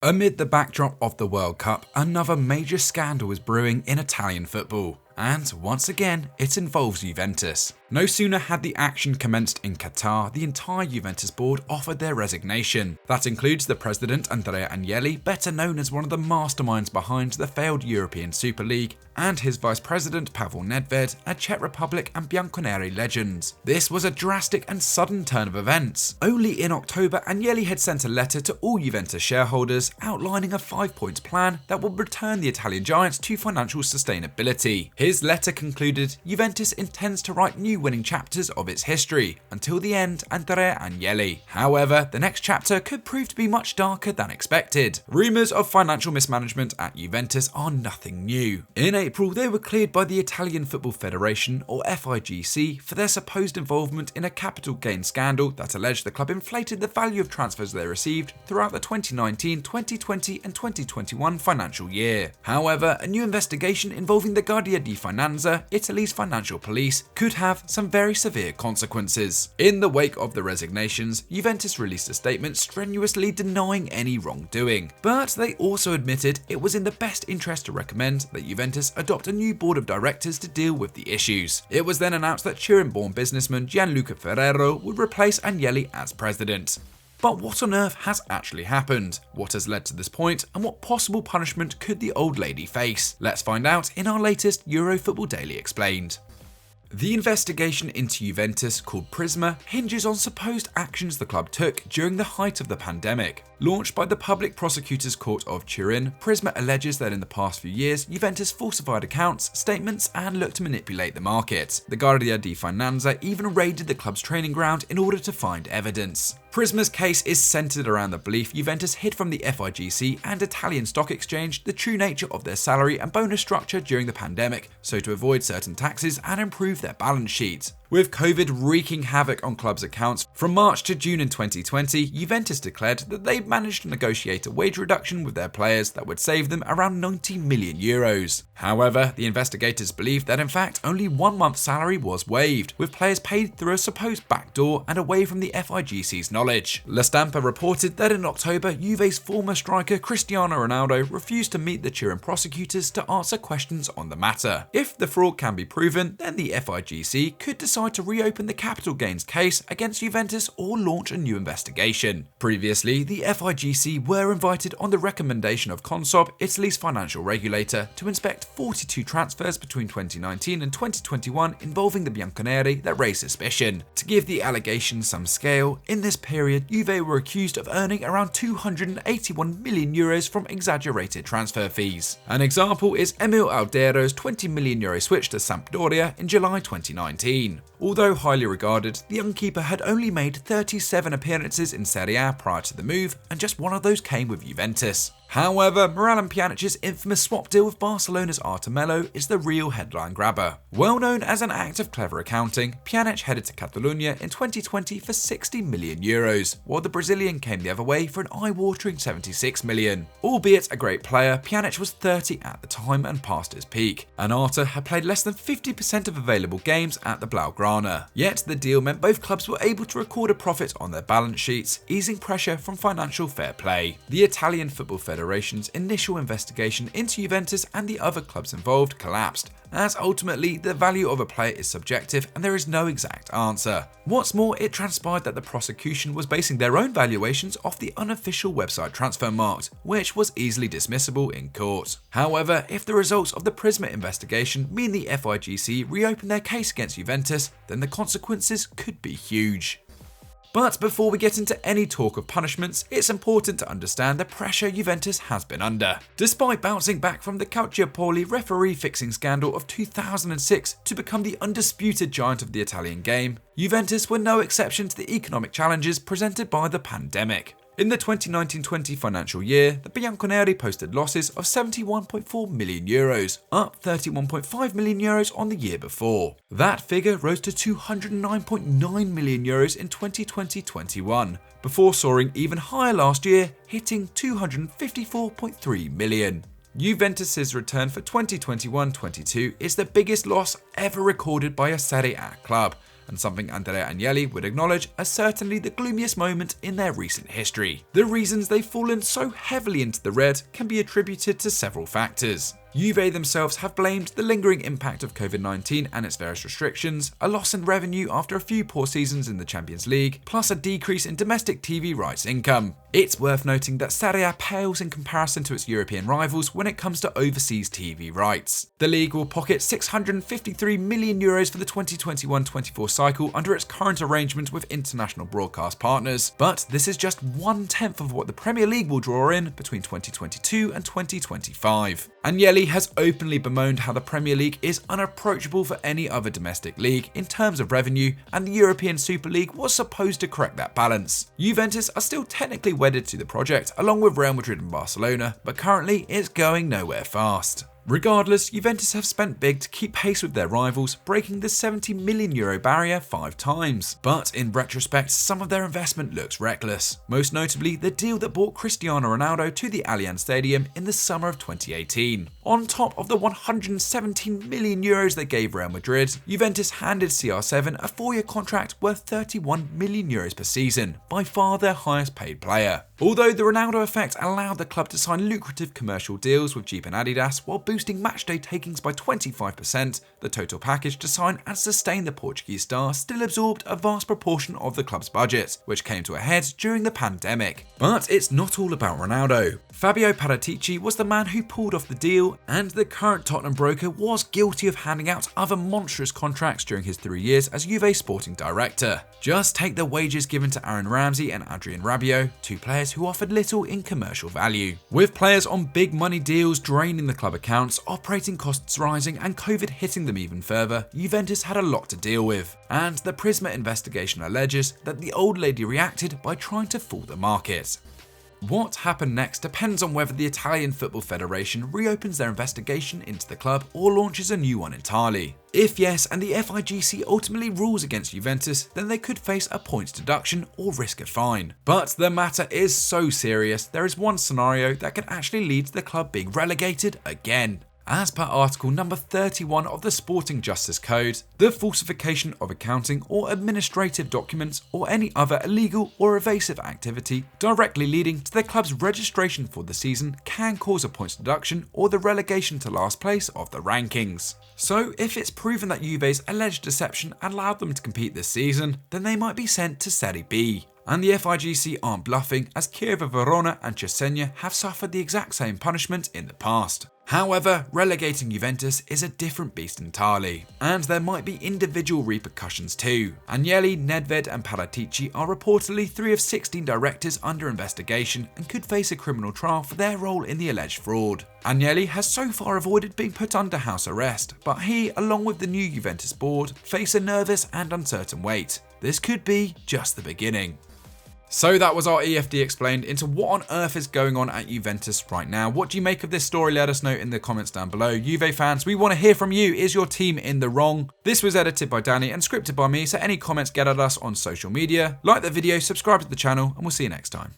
Amid the backdrop of the World Cup, another major scandal is brewing in Italian football. And once again, it involves Juventus. No sooner had the action commenced in Qatar, the entire Juventus board offered their resignation. That includes the President Andrea Agnelli, better known as one of the masterminds behind the failed European Super League, and his Vice President Pavel Nedved, a Czech Republic and Bianconeri legends. This was a drastic and sudden turn of events. Only in October, Agnelli had sent a letter to all Juventus shareholders outlining a 5-point plan that would return the Italian giants to financial sustainability. His letter concluded, Juventus intends to write new winning chapters of its history. Until the end, Andrea Agnelli. However, the next chapter could prove to be much darker than expected. Rumours of financial mismanagement at Juventus are nothing new. In April, they were cleared by the Italian Football Federation, or FIGC, for their supposed involvement in a capital gain scandal that alleged the club inflated the value of transfers they received throughout the 2019, 2020 and 2021 financial year. However, a new investigation involving the Guardia di Finanza, Italy's financial police, could have some very severe consequences. In the wake of the resignations, Juventus released a statement strenuously denying any wrongdoing, but they also admitted it was in the best interest to recommend that Juventus adopt a new board of directors to deal with the issues. It was then announced that Turin-born businessman Gianluca Ferrero would replace Agnelli as president. But what on earth has actually happened? What has led to this point, and what possible punishment could the old lady face? Let's find out in our latest Eurofootball Daily Explained. The investigation into Juventus, called Prisma, hinges on supposed actions the club took during the height of the pandemic. Launched by the Public Prosecutor's Court of Turin, Prisma alleges that in the past few years, Juventus falsified accounts, statements, and looked to manipulate the market. The Guardia di Finanza even raided the club's training ground in order to find evidence. Prisma's case is centered around the belief Juventus hid from the FIGC and Italian Stock Exchange the true nature of their salary and bonus structure during the pandemic, so to avoid certain taxes and improve their balance sheets. With COVID wreaking havoc on clubs' accounts, from March to June in 2020, Juventus declared that they'd managed to negotiate a wage reduction with their players that would save them around 90 million euros. However, the investigators believe that in fact only 1 month's salary was waived, with players paid through a supposed backdoor and away from the FIGC's knowledge. La Stampa reported that in October, Juve's former striker Cristiano Ronaldo refused to meet the Turin prosecutors to answer questions on the matter. If the fraud can be proven, then the FIGC could decide to reopen the capital gains case against Juventus or launch a new investigation. Previously, the FIGC were invited on the recommendation of Consob, Italy's financial regulator, to inspect 42 transfers between 2019 and 2021 involving the Bianconeri that raised suspicion. To give the allegations some scale, in this period, Juve were accused of earning around 281 million euros from exaggerated transfer fees. An example is Emil Aldero's 20 million euro switch to Sampdoria in July 2019. Although highly regarded, the young keeper had only made 37 appearances in Serie A prior to the move, and just one of those came with Juventus. However, Miralem Pjanic's infamous swap deal with Barcelona's Artemelo is the real headline grabber. Well known as an act of clever accounting, Pjanic headed to Catalonia in 2020 for 60 million euros, while the Brazilian came the other way for an eye-watering 76 million. Albeit a great player, Pjanic was 30 at the time and past his peak, and Arta had played less than 50% of available games at the Blaugrana. Yet the deal meant both clubs were able to record a profit on their balance sheets, easing pressure from financial fair play. The Italian Football Federation's initial investigation into Juventus and the other clubs involved collapsed, as ultimately the value of a player is subjective and there is no exact answer. What's more, it transpired that the prosecution was basing their own valuations off the unofficial website Transfermarkt, which was easily dismissible in court. However, if the results of the Prisma investigation mean the FIGC reopen their case against Juventus, then the consequences could be huge. But before we get into any talk of punishments, it's important to understand the pressure Juventus has been under. Despite bouncing back from the Calciopoli referee fixing scandal of 2006 to become the undisputed giant of the Italian game, Juventus were no exception to the economic challenges presented by the pandemic. In the 2019-20 financial year, the Bianconeri posted losses of 71.4 million euros, up 31.5 million euros on the year before. That figure rose to 209.9 million euros in 2020-21, before soaring even higher last year, hitting 254.3 million. Juventus' return for 2021-22 is the biggest loss ever recorded by a Serie A club, and something Andrea Agnelli would acknowledge as certainly the gloomiest moment in their recent history. The reasons they've fallen so heavily into the red can be attributed to several factors. Juve themselves have blamed the lingering impact of COVID-19 and its various restrictions, a loss in revenue after a few poor seasons in the Champions League, plus a decrease in domestic TV rights income. It's worth noting that Serie A pales in comparison to its European rivals when it comes to overseas TV rights. The league will pocket €653 million for the 2021-24 cycle under its current arrangement with international broadcast partners, but this is just 1/10 of what the Premier League will draw in between 2022 and 2025. Agnelli has openly bemoaned how the Premier League is unapproachable for any other domestic league in terms of revenue, and the European Super League was supposed to correct that balance. Juventus are still technically wedded to the project along with Real Madrid and Barcelona, but currently it's going nowhere fast. Regardless, Juventus have spent big to keep pace with their rivals, breaking the €70 million barrier 5 times. But in retrospect, some of their investment looks reckless, most notably the deal that brought Cristiano Ronaldo to the Allianz Stadium in the summer of 2018. On top of the €117 million they gave Real Madrid, Juventus handed CR7 a 4-year contract worth €31 million per season, by far their highest paid player. Although the Ronaldo effect allowed the club to sign lucrative commercial deals with Jeep and Adidas while boosting matchday takings by 25%, the total package to sign and sustain the Portuguese star still absorbed a vast proportion of the club's budget, which came to a head during the pandemic. But it's not all about Ronaldo. Fabio Paratici was the man who pulled off the deal, and the current Tottenham broker was guilty of handing out other monstrous contracts during his 3 years as Juve's sporting director. Just take the wages given to Aaron Ramsey and Adrien Rabiot, 2 players who offered little in commercial value. With players on big money deals draining the club accounts, operating costs rising and COVID hitting them even further, Juventus had a lot to deal with. And the Prisma investigation alleges that the old lady reacted by trying to fool the market. What happened next depends on whether the Italian Football Federation reopens their investigation into the club or launches a new one entirely. If yes, and the FIGC ultimately rules against Juventus, then they could face a points deduction or risk a fine. But the matter is so serious, there is one scenario that could actually lead to the club being relegated again. As per Article number 31 of the Sporting Justice Code, the falsification of accounting or administrative documents or any other illegal or evasive activity directly leading to the club's registration for the season can cause a points deduction or the relegation to last place of the rankings. So if it's proven that Juve's alleged deception allowed them to compete this season, then they might be sent to Serie B. And the FIGC aren't bluffing, as Chievo Verona and Cesena have suffered the exact same punishment in the past. However, relegating Juventus is a different beast entirely, and there might be individual repercussions too. Agnelli, Nedved and Paratici are reportedly 3 of 16 directors under investigation and could face a criminal trial for their role in the alleged fraud. Agnelli has so far avoided being put under house arrest, but he, along with the new Juventus board, face a nervous and uncertain wait. This could be just the beginning. So that was our EFD explained into what on earth is going on at Juventus right now. What do you make of this story? Let us know in the comments down below. Juve fans, we want to hear from you. Is your team in the wrong? This was edited by Danny and scripted by me, so any comments get at us on social media. Like the video, subscribe to the channel, and we'll see you next time.